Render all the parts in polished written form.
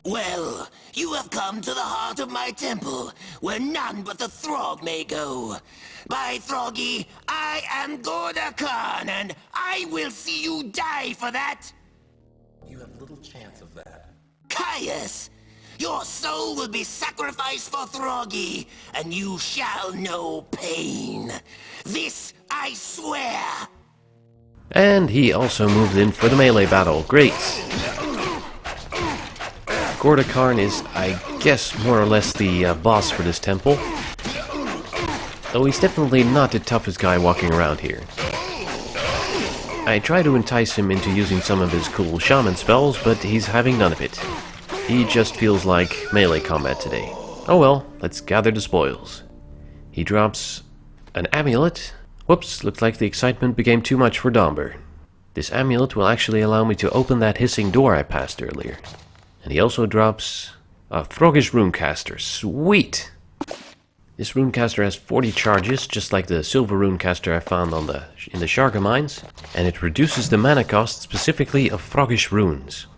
Well, you have come to the heart of my temple, where none but the Throg may go. By Throggi, I am Gorda Karn, and I will see you die for that! You have little chance of that. Caius! Your soul will be sacrificed for Throggi, and you shall know pain. This I swear! And he also moved in for the melee battle. Great! Gorda Karn is, I guess, more or less the boss for this temple. Though he's definitely not the toughest guy walking around here. I try to entice him into using some of his cool Shaman spells, but he's having none of it. He just feels like melee combat today. Oh well, let's gather the spoils. He drops an amulet. Whoops, looks like the excitement became too much for Domber. This amulet will actually allow me to open that hissing door I passed earlier. And he also drops a Throgish runecaster. Sweet! This runecaster has 40 charges, just like the silver runecaster I found in the Sharga mines, and it reduces the mana cost specifically of Throgish runes.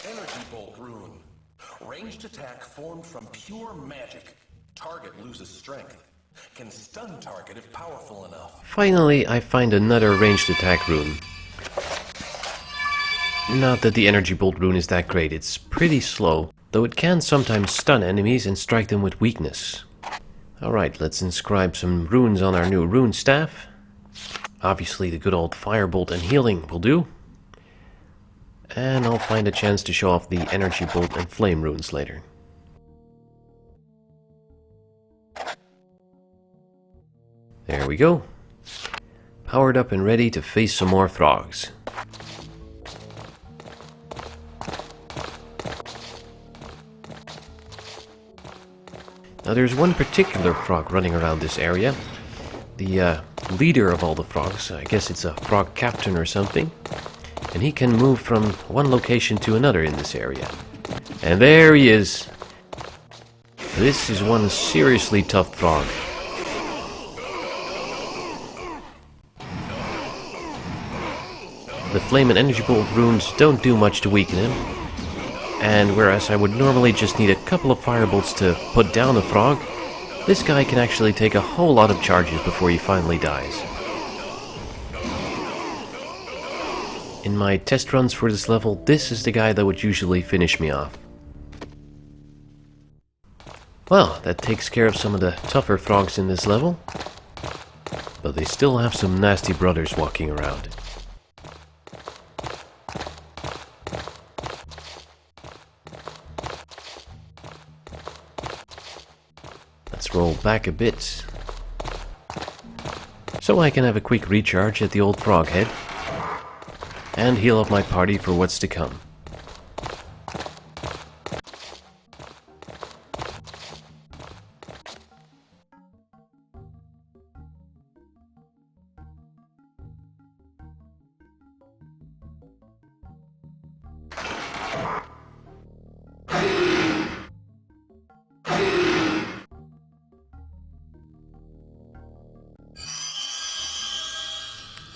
Energy bolt rune. Ranged attack formed from pure magic. Target loses strength. Can stun target if powerful enough. Finally, I find another ranged attack rune. Not that the energy bolt rune is that great, it's pretty slow, though it can sometimes stun enemies and strike them with weakness. Alright, let's inscribe some runes on our new rune staff. Obviously the good old firebolt and healing will do. And I'll find a chance to show off the energy bolt and flame runes later. There we go. Powered up and ready to face some more Throgs. Now there's one particular frog running around this area. The leader of all the frogs, I guess it's a frog captain or something. And he can move from one location to another in this area. And there he is. This is one seriously tough frog. The flame and energy bolt runes don't do much to weaken him. And whereas I would normally just need a couple of firebolts to put down a frog, this guy can actually take a whole lot of charges before he finally dies. In my test runs for this level, this is the guy that would usually finish me off. Well, that takes care of some of the tougher Throgs in this level, but they still have some nasty brothers walking around. Let's roll back a bit, so I can have a quick recharge at the old frog head, and heal up my party for what's to come.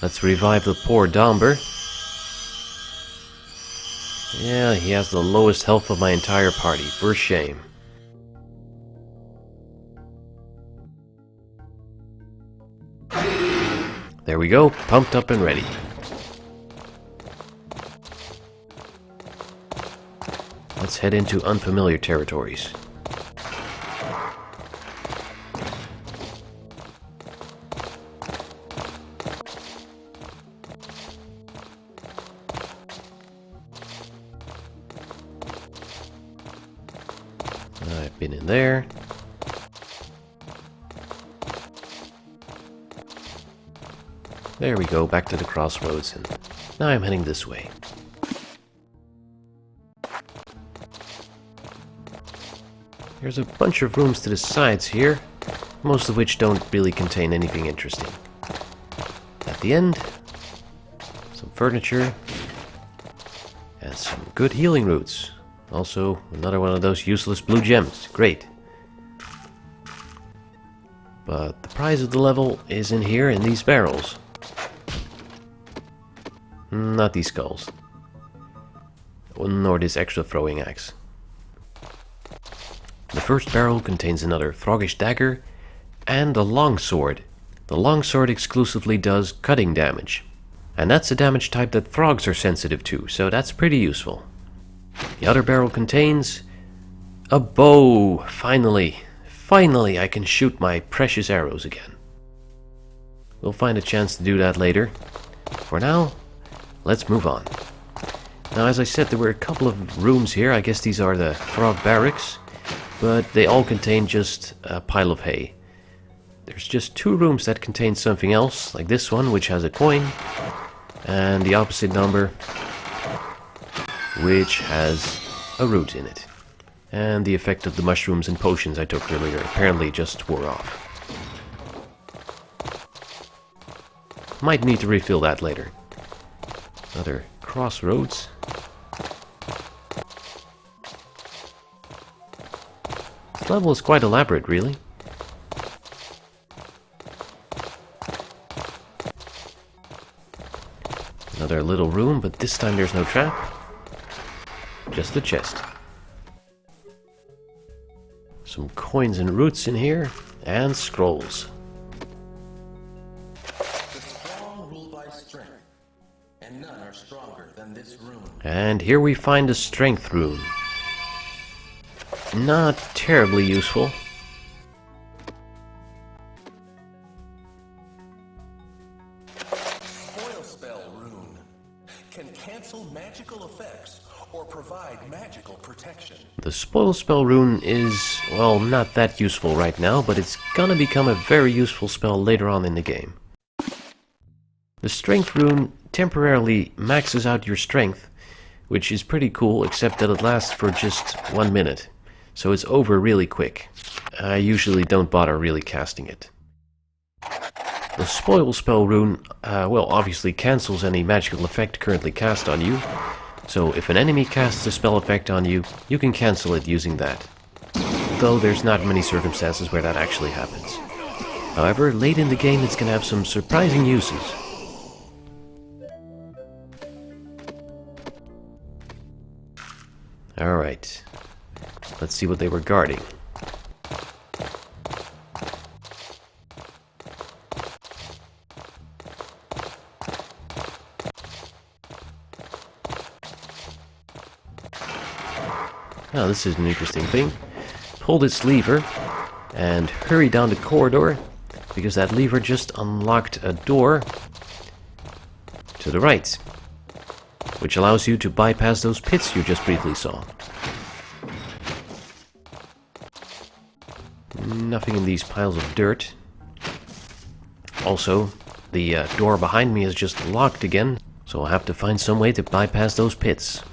Let's revive the poor Domber. Yeah, he has the lowest health of my entire party, for shame. There we go, pumped up and ready. Let's head into unfamiliar territories. I've been in there. There we go, back to the crossroads, and now I'm heading this way. There's a bunch of rooms to the sides here, most of which don't really contain anything interesting. At the end, some furniture, and some good healing roots. Also, another one of those useless blue gems. Great. But the prize of the level is in here in these barrels. Not these skulls. Nor this extra throwing axe. first barrel contains another Throgish dagger and a longsword. The longsword exclusively does cutting damage, and that's a damage type that Throgs are sensitive to, so that's pretty useful. The other barrel contains a bow. Finally I can shoot my precious arrows again. We'll find a chance to do that later. For now, let's move on. Now, as I said, there were a couple of rooms here. I guess these are the Throg barracks, but they all contain just a pile of hay. There's just 2 rooms that contain something else, like this one, which has a coin, and the opposite number, which has a root in it. And the effect of the mushrooms and potions I took earlier apparently just wore off. Might need to refill that later. Another crossroads. This level is quite elaborate, really. Another little room, but this time there's no trap. Just a chest. Some coins and roots in here, and scrolls. The strong rule by strength, and none are stronger than this rune. And here we find a strength rune. Not terribly useful. Spoil spell rune can cancel magical effects or provide magical protection. The spoil spell rune is, well, not that useful right now, but it's gonna become a very useful spell later on in the game. The strength rune temporarily maxes out your strength, which is pretty cool, except that it lasts for just 1 minute. So it's over really quick. I usually don't bother really casting it. The spoil spell rune, well, obviously cancels any magical effect currently cast on you. So if an enemy casts a spell effect on you, you can cancel it using that. Though there's not many circumstances where that actually happens. However, late in the game it's gonna have some surprising uses. Alright. Let's see what they were guarding. Now this is an interesting thing. Pull this lever and hurry down the corridor, because that lever just unlocked a door to the right, which allows you to bypass those pits you just briefly saw. Nothing in these piles of dirt. Also, the door behind me is just locked again, so I'll have to find some way to bypass those pits.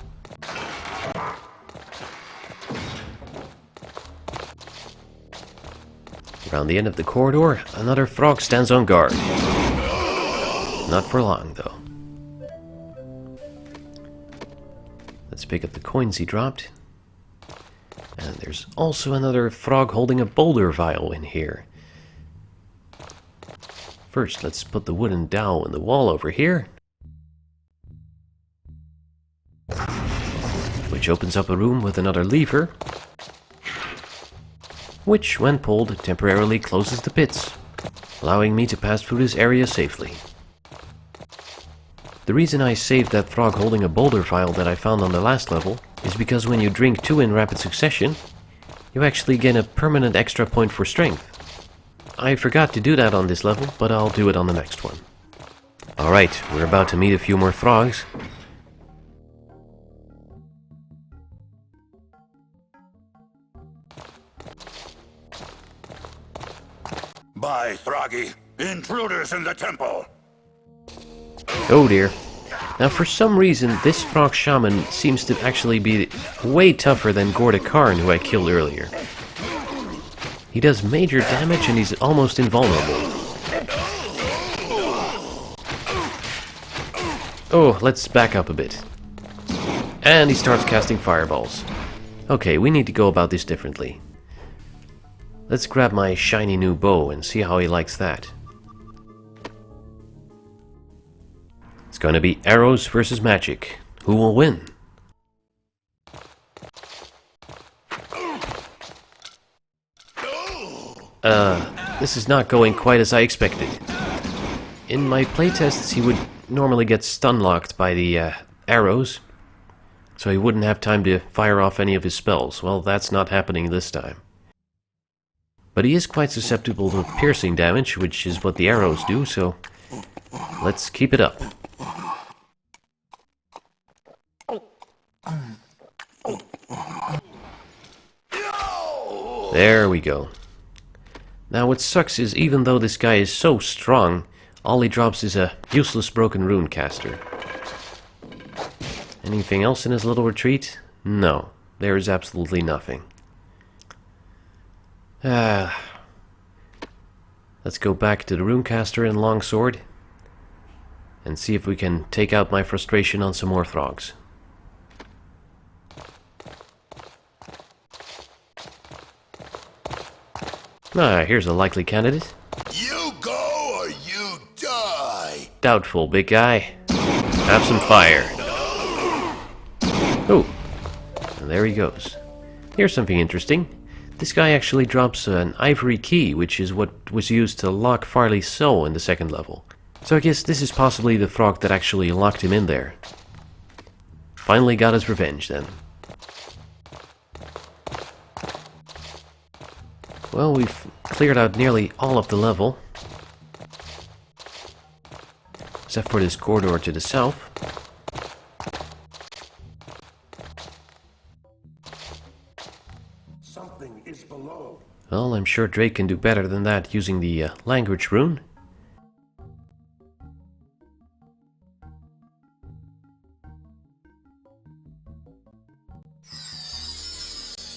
Around the end of the corridor, another Throg stands on guard. Not for long, though. Let's pick up the coins he dropped. And there's also another Throg holding a boulder vial in here. First, let's put the wooden dowel in the wall over here, which opens up a room with another lever, which, when pulled, temporarily closes the pits, allowing me to pass through this area safely. The reason I saved that Throg holding a boulder vial that I found on the last level is because when you drink 2 in rapid succession, you actually gain a permanent extra point for strength. I forgot to do that on this level, but I'll do it on the next one. Alright, we're about to meet a few more Throgs. By Throggi, intruders in the temple! Oh dear. Now for some reason, this Throg Shaman seems to actually be way tougher than Gorda Karn, who I killed earlier. He does major damage and he's almost invulnerable. Oh, let's back up a bit. And he starts casting fireballs. Okay, we need to go about this differently. Let's grab my shiny new bow and see how he likes that. It's gonna be arrows versus magic. Who will win? this is not going quite as I expected. In my playtests, he would normally get stun-locked by the arrows, so he wouldn't have time to fire off any of his spells. Well, that's not happening this time. But he is quite susceptible to piercing damage, which is what the arrows do, so let's keep it up. There we go. Now what sucks is even though this guy is so strong, all he drops is a useless broken rune caster. Anything else in his little retreat? No, there is absolutely nothing. Let's go back to the runecaster and longsword and see if we can take out my frustration on some more Throgs. Here's a likely candidate. You go or you die. Doubtful, big guy. Have some fire. Oh, and there he goes. Here's something interesting. This guy actually drops an ivory key, which is what was used to lock Farley's soul in the second level. So I guess this is possibly the Throg that actually locked him in there. Finally got his revenge, then. Well, we've cleared out nearly all of the level. Except for this corridor to the south. Something is below. Well, I'm sure Drake can do better than that using the language rune.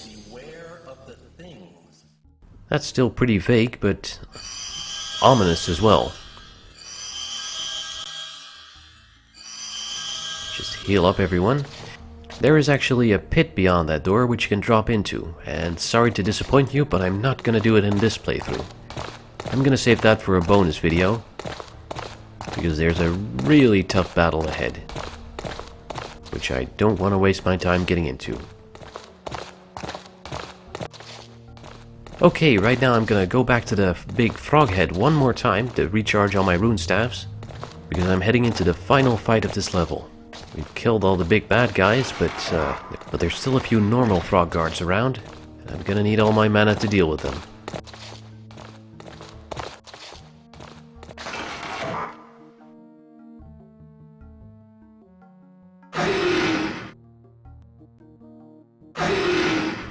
Beware of the things. That's still pretty vague, but ominous as well. Just heal up, everyone. There is actually a pit beyond that door which you can drop into, and sorry to disappoint you, but I'm not gonna do it in this playthrough. I'm gonna save that for a bonus video, because there's a really tough battle ahead, which I don't want to waste my time getting into. Okay, right now I'm gonna go back to the big frog head one more time to recharge all my rune staffs, because I'm heading into the final fight of this level. We've killed all the big bad guys, but there's still a few normal frog guards around, and I'm gonna need all my mana to deal with them.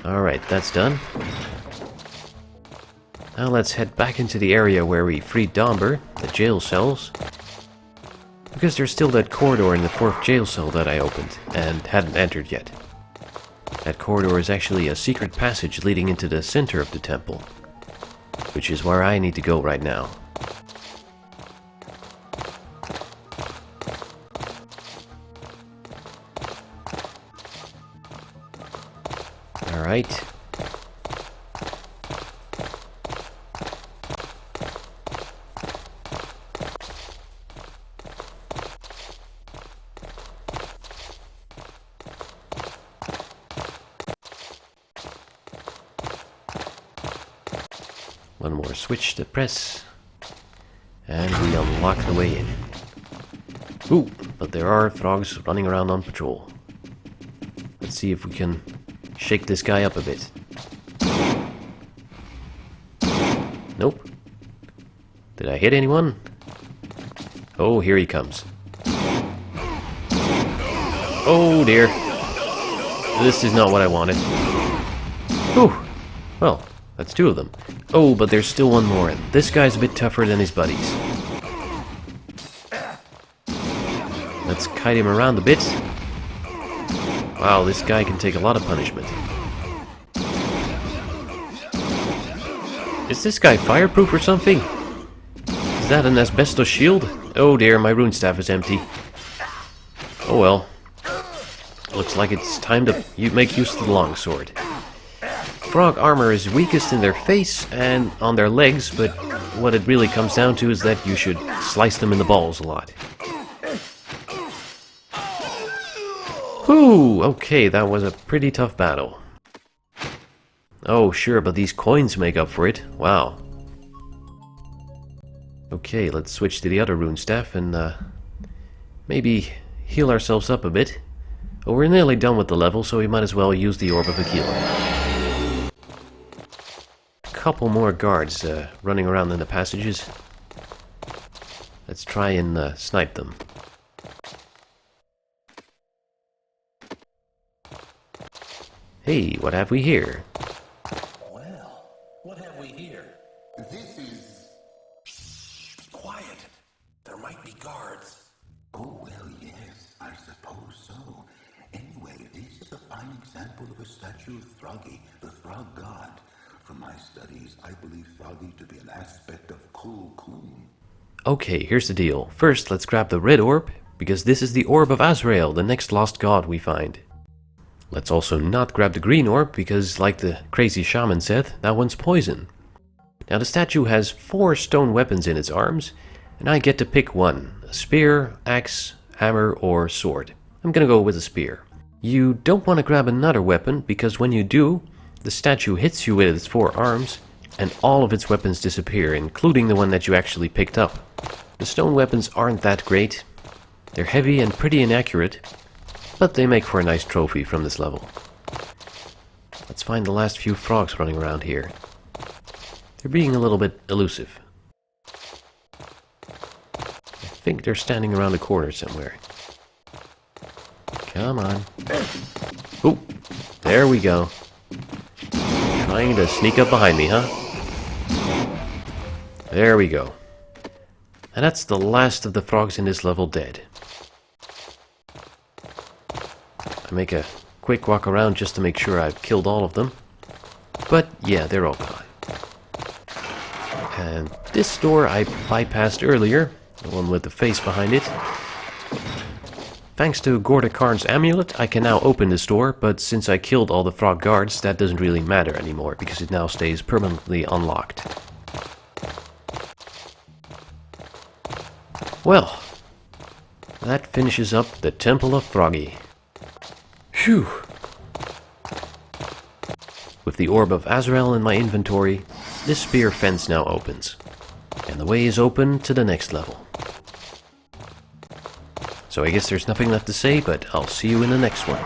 Alright, that's done. Now let's head back into the area where we freed Domber, the jail cells. Because there's still that corridor in the 4th jail cell that I opened, and hadn't entered yet. That corridor is actually a secret passage leading into the center of the temple, which is where I need to go right now. Alright. One more switch to press, and we unlock the way in. Ooh, but there are Throgs running around on patrol. Let's see if we can shake this guy up a bit. Nope. Did I hit anyone? Oh, here he comes. Oh dear. This is not what I wanted. Whew. Well, that's 2 of them. Oh, but there's still one more, and this guy's a bit tougher than his buddies. Let's kite him around a bit. Wow, this guy can take a lot of punishment. Is this guy fireproof or something? Is that an asbestos shield? Oh dear, my rune staff is empty. Oh well. Looks like it's time to make use of the longsword. Frog armor is weakest in their face and on their legs, but what it really comes down to is that you should slice them in the balls a lot. Whew, okay, that was a pretty tough battle. Oh, sure, but these coins make up for it. Wow, Okay, let's switch to the other rune staff and maybe heal ourselves up a bit. Well, we're nearly done with the level, so we might as well use the Orb of Healer. A couple more guards running around in the passages. Let's try and snipe them. Hey, what have we here? Well, what have we here? This is... Be quiet. There might be guards. Oh, well, yes, I suppose so. Anyway, this is a fine example of a statue of Throggi, the Throg god. From my studies, I believe Throggi to be an aspect of khull-khuum. Okay, here's the deal. First, let's grab the red orb, because this is the Orb of Azrael, the next lost god we find. Let's also not grab the green orb, because like the crazy shaman said, that one's poison. Now the statue has 4 stone weapons in its arms, and I get to pick one. A spear, axe, hammer, or sword. I'm gonna go with a spear. You don't want to grab another weapon, because when you do, the statue hits you with its 4 arms, and all of its weapons disappear, including the one that you actually picked up. The stone weapons aren't that great. They're heavy and pretty inaccurate, but they make for a nice trophy from this level. Let's find the last few frogs running around here. They're being a little bit elusive. I think they're standing around the corner somewhere. Come on. Oh, there we go. Trying to sneak up behind me, huh? There we go. And that's the last of the frogs in this level dead. I make a quick walk around just to make sure I've killed all of them. But yeah, they're all gone. And this door I bypassed earlier, the one with the face behind it. Thanks to Gorda Karn's amulet, I can now open this door, but since I killed all the frog guards, that doesn't really matter anymore, because it now stays permanently unlocked. Well, that finishes up the Temple of Throggi. Phew! With the Orb of Azrael in my inventory, this spear fence now opens. And the way is open to the next level. So I guess there's nothing left to say, but I'll see you in the next one.